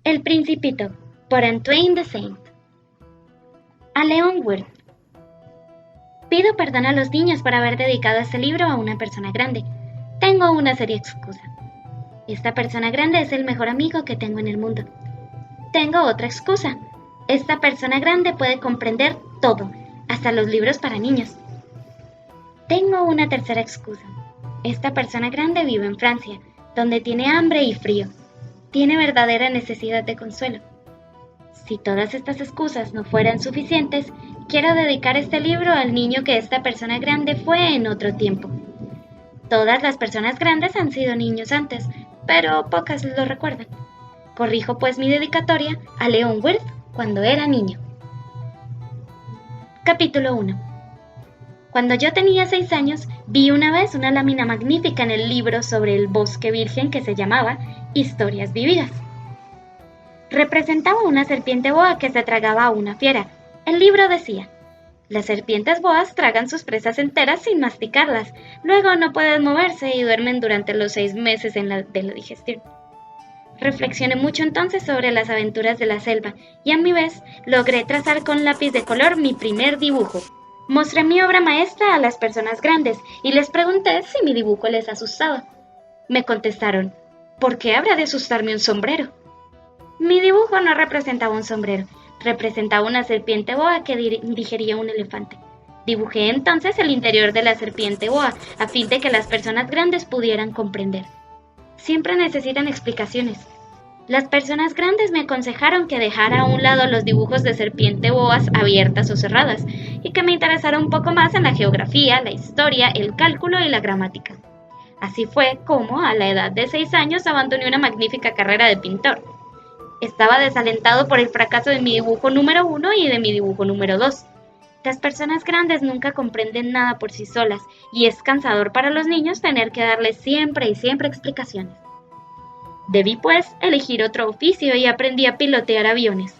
El Principito, por Antoine de Saint. A Leon Wirth. Pido perdón a los niños por haber dedicado este libro a una persona grande. Tengo una seria excusa. Esta persona grande es el mejor amigo que tengo en el mundo. Tengo otra excusa. Esta persona grande puede comprender todo, hasta los libros para niños. Tengo una tercera excusa. Esta persona grande vive en Francia, donde tiene hambre y frío. Tiene verdadera necesidad de consuelo. Si todas estas excusas no fueran suficientes, quiero dedicar este libro al niño que esta persona grande fue en otro tiempo. Todas las personas grandes han sido niños antes, pero pocas lo recuerdan. Corrijo pues mi dedicatoria a Leon Wirth cuando era niño. Capítulo 1. Cuando yo tenía 6 años, vi una vez una lámina magnífica en el libro sobre el bosque virgen que se llamaba Historias vividas. Representaba una serpiente boa que se tragaba a una fiera. El libro decía: las serpientes boas tragan sus presas enteras sin masticarlas, luego no pueden moverse y duermen durante los 6 meses de la digestión. Reflexioné mucho entonces sobre las aventuras de la selva y a mi vez logré trazar con lápiz de color mi primer dibujo. Mostré mi obra maestra a las personas grandes y les pregunté si mi dibujo les asustaba. Me contestaron: ¿por qué habría de asustarme un sombrero? Mi dibujo no representaba un sombrero, representaba una serpiente boa que digería un elefante. Dibujé entonces el interior de la serpiente boa a fin de que las personas grandes pudieran comprender. Siempre necesitan explicaciones. Las personas grandes me aconsejaron que dejara a un lado los dibujos de serpiente boas abiertas o cerradas y que me interesara un poco más en la geografía, la historia, el cálculo y la gramática. Así fue como, a la edad de 6 años, abandoné una magnífica carrera de pintor. Estaba desalentado por el fracaso de mi dibujo número 1 y de mi dibujo número 2. Las personas grandes nunca comprenden nada por sí solas y es cansador para los niños tener que darles siempre y siempre explicaciones. Debí, pues, elegir otro oficio y aprendí a pilotear aviones.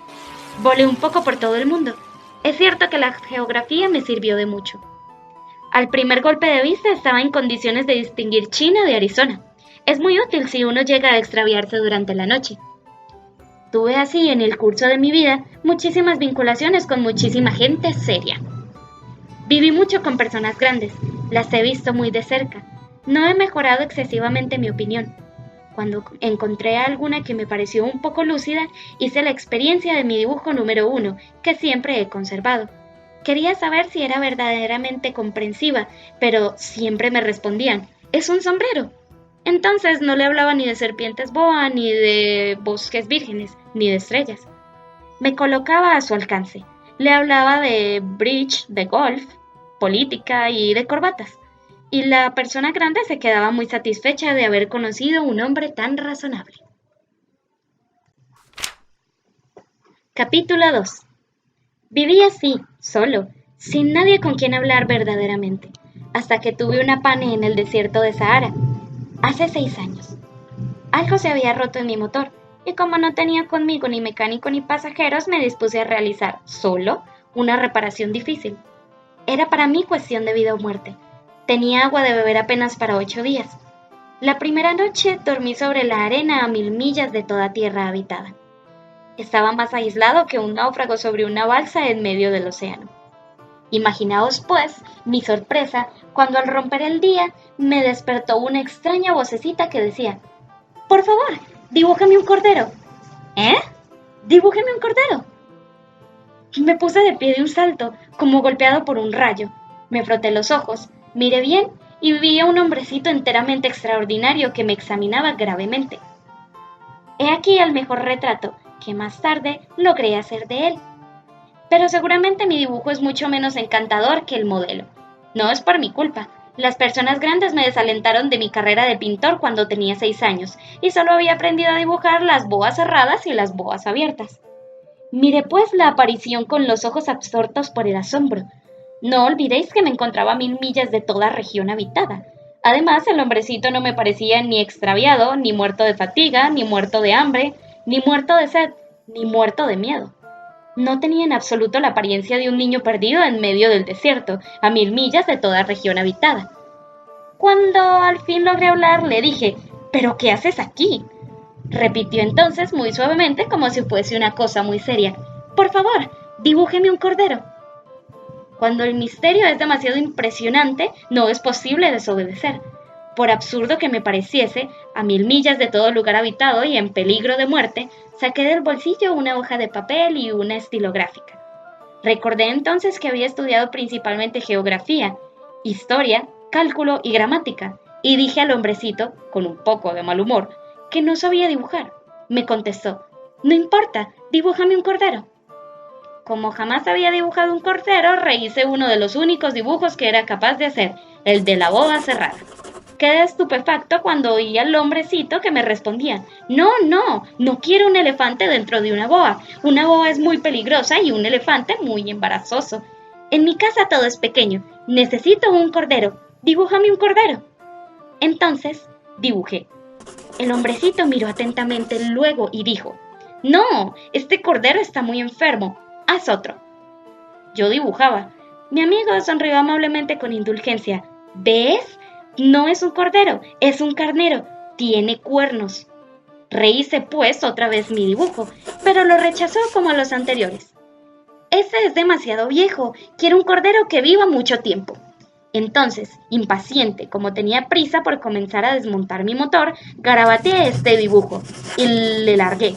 Volé un poco por todo el mundo. Es cierto que la geografía me sirvió de mucho. Al primer golpe de vista estaba en condiciones de distinguir China de Arizona. Es muy útil si uno llega a extraviarse durante la noche. Tuve así en el curso de mi vida muchísimas vinculaciones con muchísima gente seria. Viví mucho con personas grandes, las he visto muy de cerca. No he mejorado excesivamente mi opinión. Cuando encontré a alguna que me pareció un poco lúcida, hice la experiencia de mi dibujo número 1, que siempre he conservado. Quería saber si era verdaderamente comprensiva, pero siempre me respondían: «es un sombrero». Entonces no le hablaba ni de serpientes boa, ni de bosques vírgenes, ni de estrellas. Me colocaba a su alcance. Le hablaba de bridge, de golf, política y de corbatas. Y la persona grande se quedaba muy satisfecha de haber conocido un hombre tan razonable. Capítulo 2. Viví así, solo, sin nadie con quien hablar verdaderamente, hasta que tuve una pane en el desierto de Sahara, hace 6 años. Algo se había roto en mi motor, y como no tenía conmigo ni mecánico ni pasajeros, me dispuse a realizar, solo, una reparación difícil. Era para mí cuestión de vida o muerte. Tenía agua de beber apenas para 8 días. La primera noche dormí sobre la arena a 1000 millas de toda tierra habitada. Estaba más aislado que un náufrago sobre una balsa en medio del océano. Imaginaos, pues, mi sorpresa cuando al romper el día me despertó una extraña vocecita que decía: «Por favor, dibújame un cordero». «¿Eh? Dibújeme un cordero». Me puse de pie de un salto, como golpeado por un rayo. Me froté los ojos, miré bien y vi a un hombrecito enteramente extraordinario que me examinaba gravemente. He aquí el mejor retrato que más tarde logré hacer de él. Pero seguramente mi dibujo es mucho menos encantador que el modelo. No es por mi culpa. Las personas grandes me desalentaron de mi carrera de pintor cuando tenía 6 años y solo había aprendido a dibujar las boas cerradas y las boas abiertas. Miré pues la aparición con los ojos absortos por el asombro. No olvidéis que me encontraba a 1000 millas de toda región habitada. Además, el hombrecito no me parecía ni extraviado, ni muerto de fatiga, ni muerto de hambre, ni muerto de sed, ni muerto de miedo. No tenía en absoluto la apariencia de un niño perdido en medio del desierto, a 1000 millas de toda región habitada. Cuando al fin logré hablar, le dije: «¿Pero qué haces aquí?». Repitió entonces muy suavemente como si fuese una cosa muy seria. Por favor, dibújeme un cordero. Cuando el misterio es demasiado impresionante, no es posible desobedecer. Por absurdo que me pareciese, a 1000 millas de todo lugar habitado y en peligro de muerte, saqué del bolsillo una hoja de papel y una estilográfica. Recordé entonces que había estudiado principalmente geografía, historia, cálculo y gramática, y dije al hombrecito, con un poco de mal humor, que no sabía dibujar. Me contestó, no importa, dibújame un cordero. Como jamás había dibujado un cordero, rehice uno de los únicos dibujos que era capaz de hacer, el de la boa cerrada. Quedé estupefacto cuando oí al hombrecito que me respondía, no quiero un elefante dentro de una boa. Una boa es muy peligrosa y un elefante muy embarazoso. En mi casa todo es pequeño, necesito un cordero, dibújame un cordero. Entonces dibujé. El hombrecito miró atentamente luego y dijo, no, este cordero está muy enfermo, haz otro. Yo dibujaba. Mi amigo sonrió amablemente con indulgencia. ¿Ves? No es un cordero, es un carnero. Tiene cuernos. Rehice pues otra vez mi dibujo, pero lo rechazó como a los anteriores. Ese es demasiado viejo, quiero un cordero que viva mucho tiempo. Entonces, impaciente, como tenía prisa por comenzar a desmontar mi motor, garabateé este dibujo y le largué.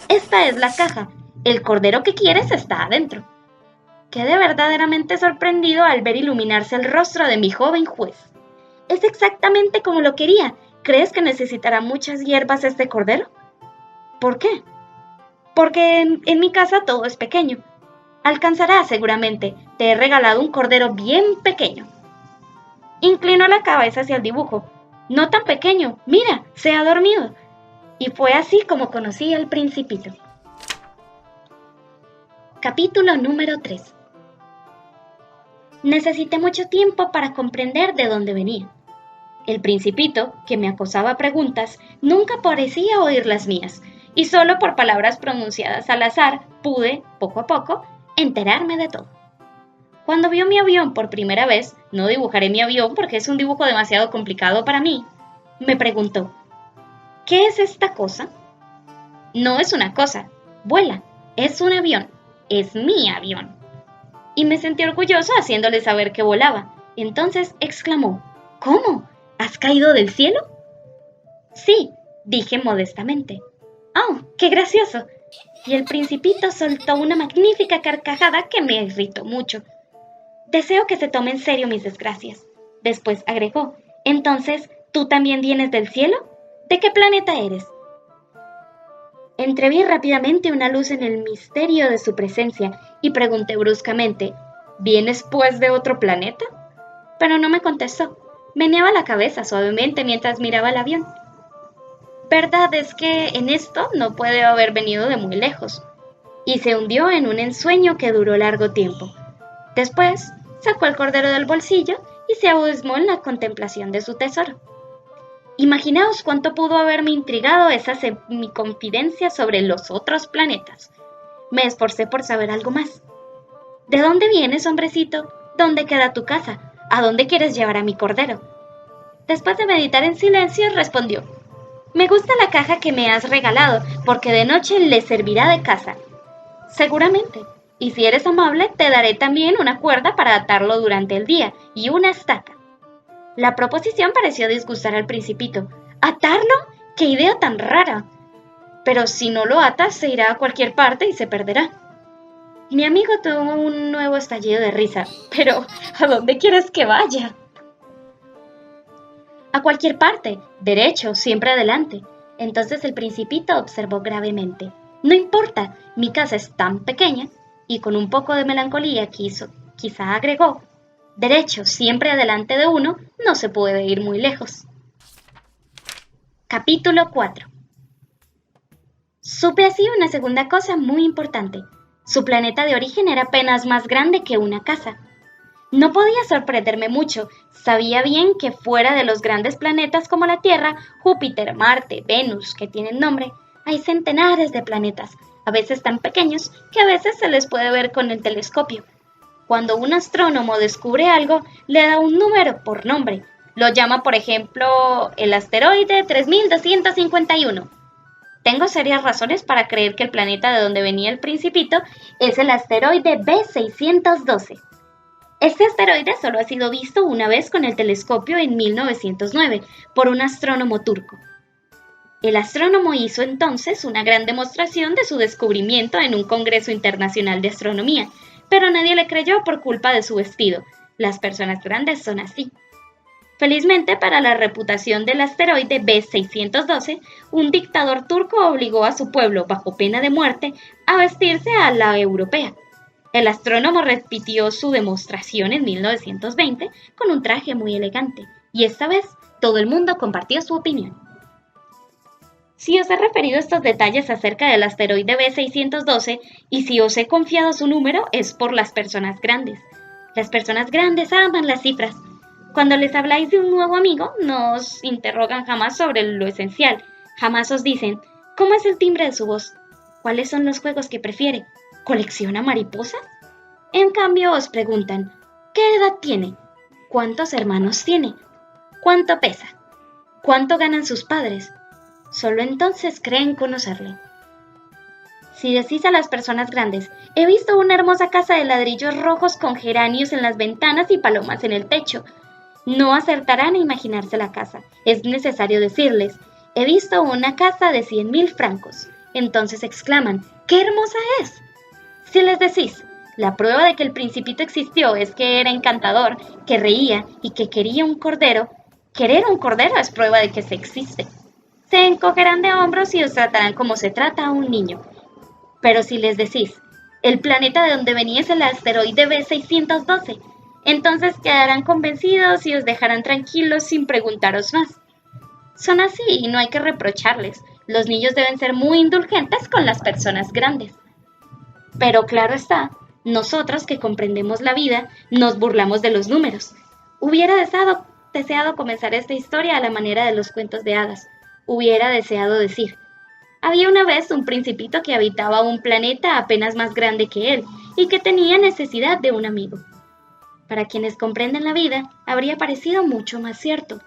Esta es la caja. El cordero que quieres está adentro. Quedé verdaderamente sorprendido al ver iluminarse el rostro de mi joven juez. Es exactamente como lo quería. ¿Crees que necesitará muchas hierbas este cordero? ¿Por qué? Porque en mi casa todo es pequeño. Alcanzará seguramente. Te he regalado un cordero bien pequeño. Inclinó la cabeza hacia el dibujo. No tan pequeño. Mira, se ha dormido. Y fue así como conocí al Principito. Capítulo número 3. Necesité mucho tiempo para comprender de dónde venía. El Principito, que me acosaba a preguntas, nunca parecía oír las mías, y solo por palabras pronunciadas al azar pude, poco a poco, enterarme de todo. Cuando vio mi avión por primera vez, no dibujaré mi avión porque es un dibujo demasiado complicado para mí, me preguntó, ¿qué es esta cosa? No es una cosa, vuela, es un avión, es mi avión. Y me sentí orgulloso haciéndole saber que volaba. Entonces exclamó, ¿cómo? ¿Has caído del cielo? Sí, dije modestamente. ¡Oh, qué gracioso! Y el Principito soltó una magnífica carcajada que me irritó mucho. Deseo que se tome en serio mis desgracias. Después agregó, entonces, ¿tú también vienes del cielo? ¿De qué planeta eres? Entreví rápidamente una luz en el misterio de su presencia y pregunté bruscamente, ¿vienes pues de otro planeta? Pero no me contestó. Meneaba la cabeza suavemente mientras miraba el avión. Verdad es que en esto no puede haber venido de muy lejos. Y se hundió en un ensueño que duró largo tiempo. Después sacó el cordero del bolsillo y se abismó en la contemplación de su tesoro. Imaginaos cuánto pudo haberme intrigado esa semiconfidencia sobre los otros planetas. Me esforcé por saber algo más. ¿De dónde vienes, hombrecito? ¿Dónde queda tu casa? ¿A dónde quieres llevar a mi cordero? Después de meditar en silencio, respondió, me gusta la caja que me has regalado, porque de noche le servirá de casa. Seguramente. Y si eres amable, te daré también una cuerda para atarlo durante el día y una estaca. La proposición pareció disgustar al Principito. ¿Atarlo? ¡Qué idea tan rara! Pero si no lo atas, se irá a cualquier parte y se perderá. Mi amigo tuvo un nuevo estallido de risa. Pero, ¿a dónde quieres que vaya? A cualquier parte, derecho, siempre adelante. Entonces el Principito observó gravemente. No importa, mi casa es tan pequeña, y con un poco de melancolía quizá agregó, derecho, siempre adelante de uno, no se puede ir muy lejos. Capítulo 4. Supe así una segunda cosa muy importante. Su planeta de origen era apenas más grande que una casa. No podía sorprenderme mucho. Sabía bien que fuera de los grandes planetas como la Tierra, Júpiter, Marte, Venus, que tienen nombre, hay centenares de planetas, a veces tan pequeños que a veces se les puede ver con el telescopio. Cuando un astrónomo descubre algo, le da un número por nombre. Lo llama, por ejemplo, el asteroide 3251. Tengo serias razones para creer que el planeta de donde venía el Principito es el asteroide B612. Este asteroide solo ha sido visto una vez con el telescopio en 1909 por un astrónomo turco. El astrónomo hizo entonces una gran demostración de su descubrimiento en un congreso internacional de astronomía, pero nadie le creyó por culpa de su vestido. Las personas grandes son así. Felizmente para la reputación del asteroide B612, un dictador turco obligó a su pueblo, bajo pena de muerte, a vestirse a la europea. El astrónomo repitió su demostración en 1920 con un traje muy elegante, y esta vez todo el mundo compartió su opinión. Si os he referido estos detalles acerca del asteroide B612 y si os he confiado su número es por las personas grandes. Las personas grandes aman las cifras. Cuando les habláis de un nuevo amigo, no os interrogan jamás sobre lo esencial. Jamás os dicen, ¿cómo es el timbre de su voz? ¿Cuáles son los juegos que prefiere? ¿Colecciona mariposas? En cambio os preguntan, ¿qué edad tiene? ¿Cuántos hermanos tiene? ¿Cuánto pesa? ¿Cuánto ganan sus padres? Solo entonces creen conocerle. Si decís a las personas grandes, he visto una hermosa casa de ladrillos rojos con geranios en las ventanas y palomas en el techo, no acertarán a imaginarse la casa. Es necesario decirles, he visto una casa de 100.000 francos. Entonces exclaman, ¡qué hermosa es! Si les decís, la prueba de que el Principito existió es que era encantador, que reía y que quería un cordero, querer un cordero es prueba de que se existe. Se encogerán de hombros y os tratarán como se trata a un niño. Pero si les decís, el planeta de donde venía es el asteroide B612, entonces quedarán convencidos y os dejarán tranquilos sin preguntaros más. Son así y no hay que reprocharles. Los niños deben ser muy indulgentes con las personas grandes. Pero claro está, nosotros que comprendemos la vida, nos burlamos de los números. Hubiera deseado comenzar esta historia a la manera de los cuentos de hadas. Hubiera deseado decir, había una vez un principito que habitaba un planeta apenas más grande que él y que tenía necesidad de un amigo. Para quienes comprenden la vida, habría parecido mucho más cierto,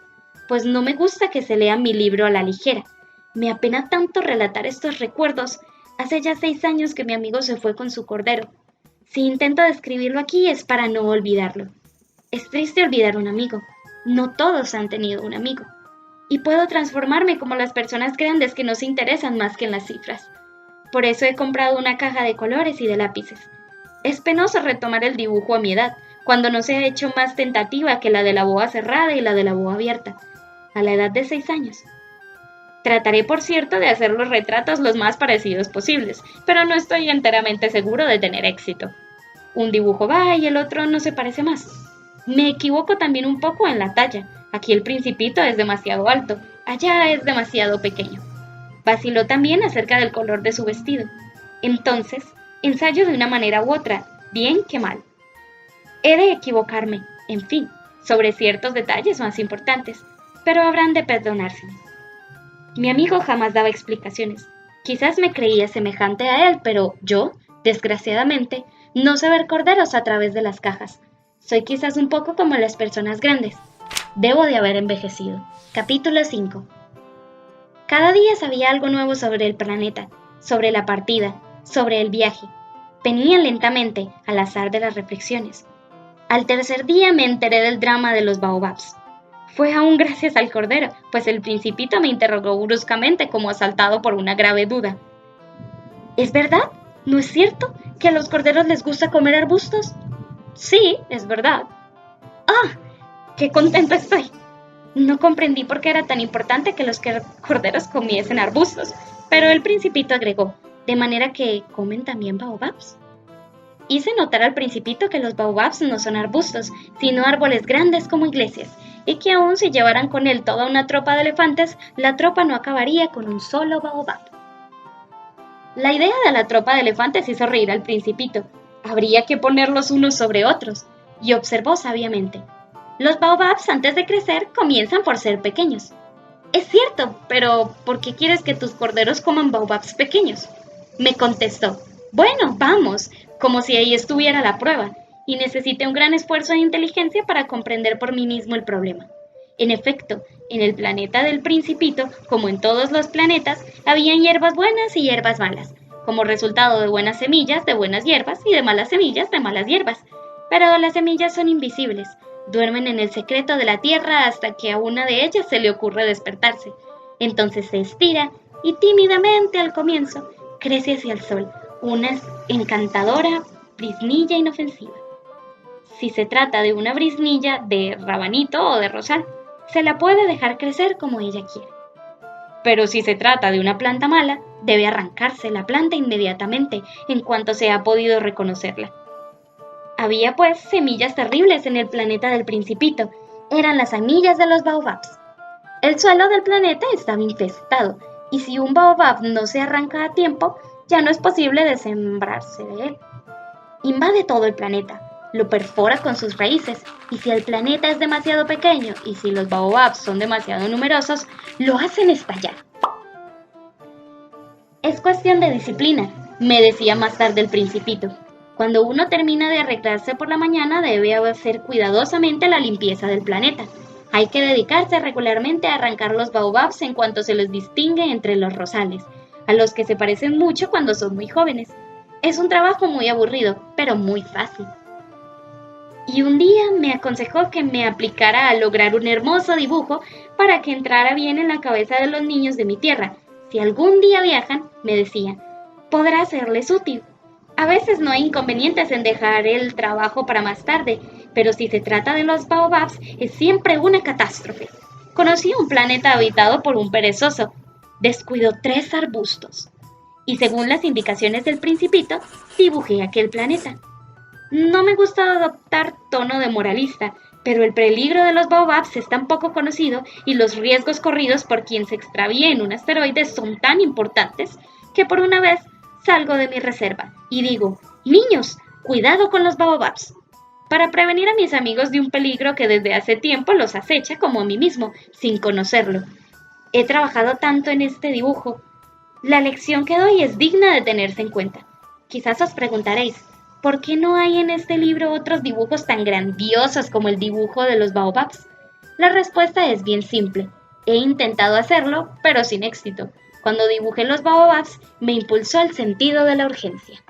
pues no me gusta que se lea mi libro a la ligera. Me apena tanto relatar estos recuerdos. Hace ya 6 años que mi amigo se fue con su cordero. Si intento describirlo aquí es para no olvidarlo. Es triste olvidar un amigo. No todos han tenido un amigo. Y puedo transformarme como las personas grandes que no se interesan más que en las cifras. Por eso he comprado una caja de colores y de lápices. Es penoso retomar el dibujo a mi edad, cuando no se ha hecho más tentativa que la de la boa cerrada y la de la boa abierta, a la edad de 6 años. Trataré, por cierto, de hacer los retratos los más parecidos posibles, pero no estoy enteramente seguro de tener éxito. Un dibujo va y el otro no se parece más. Me equivoco también un poco en la talla. Aquí el Principito es demasiado alto, allá es demasiado pequeño. Vaciló también acerca del color de su vestido. Entonces, ensayo de una manera u otra, bien que mal. He de equivocarme, en fin, sobre ciertos detalles más importantes, pero habrán de perdonárseme. Mi amigo jamás daba explicaciones. Quizás me creía semejante a él, pero yo, desgraciadamente, no sé ver corderos a través de las cajas. Soy quizás un poco como las personas grandes. Debo de haber envejecido. Capítulo 5. Cada día sabía algo nuevo sobre el planeta, sobre la partida, sobre el viaje. Venían lentamente, al azar de las reflexiones. Al tercer día me enteré del drama de los baobabs. Fue aún gracias al cordero, pues el Principito me interrogó bruscamente como asaltado por una grave duda. ¿Es verdad? ¿No es cierto que a los corderos les gusta comer arbustos? Sí, es verdad. ¡Ah! ¡Qué contento estoy! No comprendí por qué era tan importante que los corderos comiesen arbustos, pero el Principito agregó, ¿de manera que comen también baobabs? Hice notar al Principito que los baobabs no son arbustos, sino árboles grandes como iglesias, y que aun si llevaran con él toda una tropa de elefantes, la tropa no acabaría con un solo baobab. La idea de la tropa de elefantes hizo reír al Principito. Habría que ponerlos unos sobre otros, y observó sabiamente. Los baobabs antes de crecer comienzan por ser pequeños. Es cierto, pero ¿por qué quieres que tus corderos coman baobabs pequeños? Me contestó. Bueno, vamos, como si ahí estuviera la prueba, y necesité un gran esfuerzo de inteligencia para comprender por mí mismo el problema. En efecto, en el planeta del Principito, como en todos los planetas, habían hierbas buenas y hierbas malas, como resultado de buenas semillas de buenas hierbas y de malas semillas de malas hierbas. Pero las semillas son invisibles, duermen en el secreto de la tierra hasta que a una de ellas se le ocurre despertarse. Entonces se estira y tímidamente al comienzo crece hacia el sol, una encantadora briznilla inofensiva. Si se trata de una briznilla de rabanito o de rosal, se la puede dejar crecer como ella quiere. Pero si se trata de una planta mala, debe arrancarse la planta inmediatamente en cuanto se ha podido reconocerla. Había pues semillas terribles en el planeta del Principito, eran las semillas de los baobabs. El suelo del planeta estaba infestado, y si un baobab no se arranca a tiempo, ya no es posible desembrarse de él. Invade todo el planeta, lo perfora con sus raíces, y si el planeta es demasiado pequeño y si los baobabs son demasiado numerosos, lo hacen estallar. Es cuestión de disciplina, me decía más tarde el Principito. Cuando uno termina de arreglarse por la mañana, debe hacer cuidadosamente la limpieza del planeta. Hay que dedicarse regularmente a arrancar los baobabs en cuanto se los distingue entre los rosales, a los que se parecen mucho cuando son muy jóvenes. Es un trabajo muy aburrido, pero muy fácil. Y un día me aconsejó que me aplicara a lograr un hermoso dibujo para que entrara bien en la cabeza de los niños de mi tierra. Si algún día viajan, me decía, podrá serles útil. A veces no hay inconvenientes en dejar el trabajo para más tarde, pero si se trata de los baobabs es siempre una catástrofe. Conocí un planeta habitado por un perezoso. Descuidó 3 arbustos. Y según las indicaciones del Principito, dibujé aquel planeta. No me gusta adoptar tono de moralista, pero el peligro de los baobabs es tan poco conocido y los riesgos corridos por quien se extravíe en un asteroide son tan importantes que por una vez salgo de mi reserva y digo, niños, cuidado con los baobabs, para prevenir a mis amigos de un peligro que desde hace tiempo los acecha como a mí mismo, sin conocerlo. He trabajado tanto en este dibujo. La lección que doy es digna de tenerse en cuenta. Quizás os preguntaréis, ¿por qué no hay en este libro otros dibujos tan grandiosos como el dibujo de los baobabs? La respuesta es bien simple. He intentado hacerlo, pero sin éxito. Cuando dibujé los baobabs, me impulsó el sentido de la urgencia.